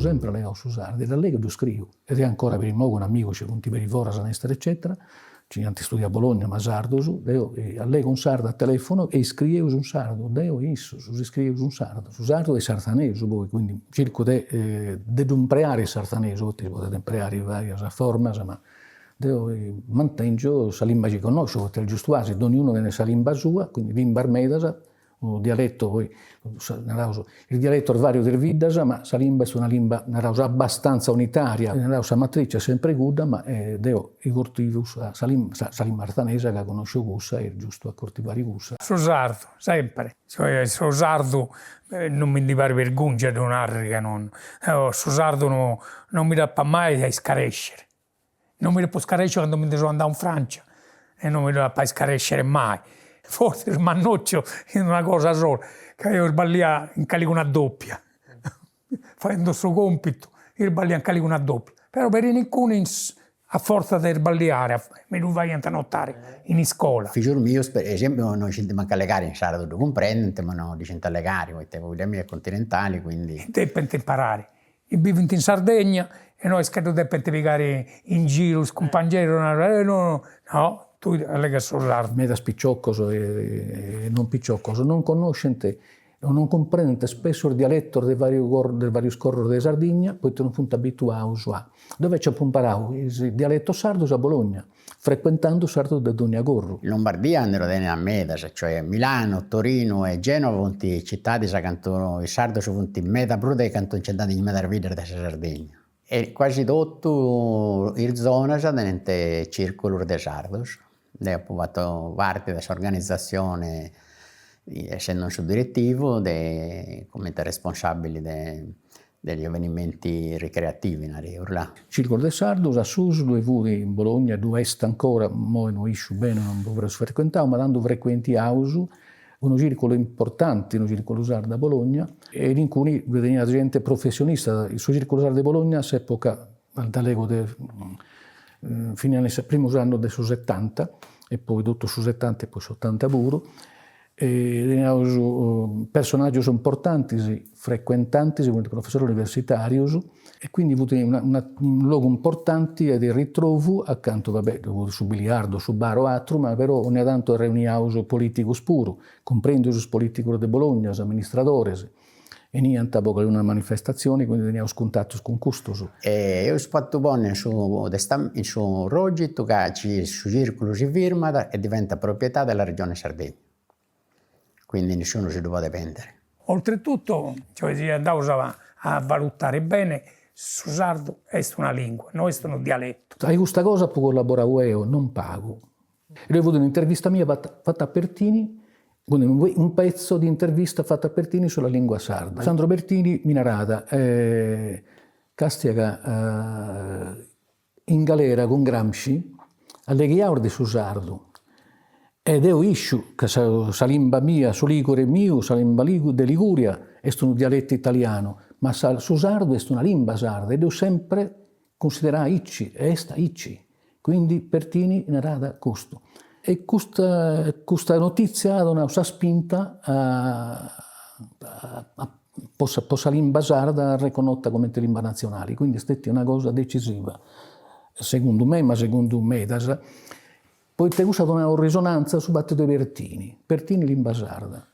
sempre legau su sardu, e da lei che lo scrivo. Ed è ancora per il modo un amico, ci punti per i foras, eccetera, eccetera. Ci hanno studiato a Bologna, ma sardo su, a lei con sardo a telefono e scrivevo su sardo, deo isso, si scrive su sardo e sardanese poi, quindi cerco di imparare il sardanese, potete imparare varie forme, ma mantengo la lingua che conosco, perché il giusto quasi, ognuno viene la lingua sua, quindi lingua armedasa, il dialetto poi, il dialetto è vario del vidasa, ma la lingua è una lingua abbastanza unitaria, la matrice è sempre guda, ma devo i cortivus, la lingua artanese che conosco gussa, è giusto a coltivare gussa. Su sardo, sempre. Su sardo non mi di fare vergogna di un'arrica, non. Su sardo non mi dà mai a scarescere. Non mi può scarescere quando mi sono andato in Francia e non mi dà mai scarescere mai. Forse il mannoccio è una cosa sola, che io sbaglio in cali una doppia. Facendo questo compito, io sbaglio in cali una doppia. Però per i alcuni, a forza di sbagliare, mi lo vai a notare in scuola. Figlio mio, per esempio, non ci manca le gare in sardo, lo comprende, ma non ci le gare, perché le mie continentali, quindi... Devono imparare. Io vivo in Sardegna e noi dobbiamo piegare in giro, scompagnero, no. Tu allega solo sardo. Me da spiccioccos e non picciocos, non conoscente o non comprendente spesso il dialetto del vario scorrere della Sardegna, poi non sono abituato a. Dove ci ho imparato il dialetto sardo a Bologna, frequentando sardo da Doniagorro. In Lombardia andrò bene a Medas, cioè Milano, Torino e Genova, città di Sacantono, il sardo sono meta bruta e canton centrali di Medarvidere da Sardegna. E quasi tutto il zona è circolo dei sardos. Ho fatto parte della sua organizzazione, essendo un suo direttivo, come responsabile degli avvenimenti ricreativi in Circolo dei Sardos, a Sus, due vuri in Bologna, due est ancora, mo non isci bene, non dovrei frequentare, ma dando frequenti ausu, uno circolo importante, uno circolo sardo a Bologna, e in cui veniva gente professionista. Il suo circolo sardo di Bologna, all'epoca, dall'ego fino al primo anno del 70, e poi tutto su 70 e poi su 80 puro, personaggi importanti, frequentanti, come professori universitari, e quindi avuto un luogo importante di ritrovo accanto, su biliardo, su bar o altro, ma però ogni tanto riuniamo politicos puro, comprendo i politici di Bologna, gli amministratori, e niente, poco una manifestazione, quindi teniamo contatto con custos. Io ho fatto buono in suo progetto che il suo circolo si firma e diventa proprietà della regione Sardegna. Quindi nessuno si deve dipendere. Oltretutto, andavo a valutare bene, su sardo è una lingua, non è un dialetto. Hai questa cosa può collaborare io, non pago. E ho avuto un'intervista mia fatta a Pertini, un pezzo di intervista fatta a Pertini sulla lingua sarda. Sandro Pertini mi narrata Castiaga in galera con Gramsci alle Ghiaurde su sardo. Ed io isciu che sa lingua mia, su ligure mio, sa lingua de Liguria, è un dialetto italiano, ma su sardo è una lingua sarda, ed io sempre considerato Icci, e sta Icci. Quindi Pertini narrata questo. E questa notizia ha una spinta a la lingua sarda riconosciuta come lingua nazionale, quindi è stata una cosa decisiva, secondo me, ma secondo me. Poi c'è stata una risonanza su battito di Pertini lingua sarda.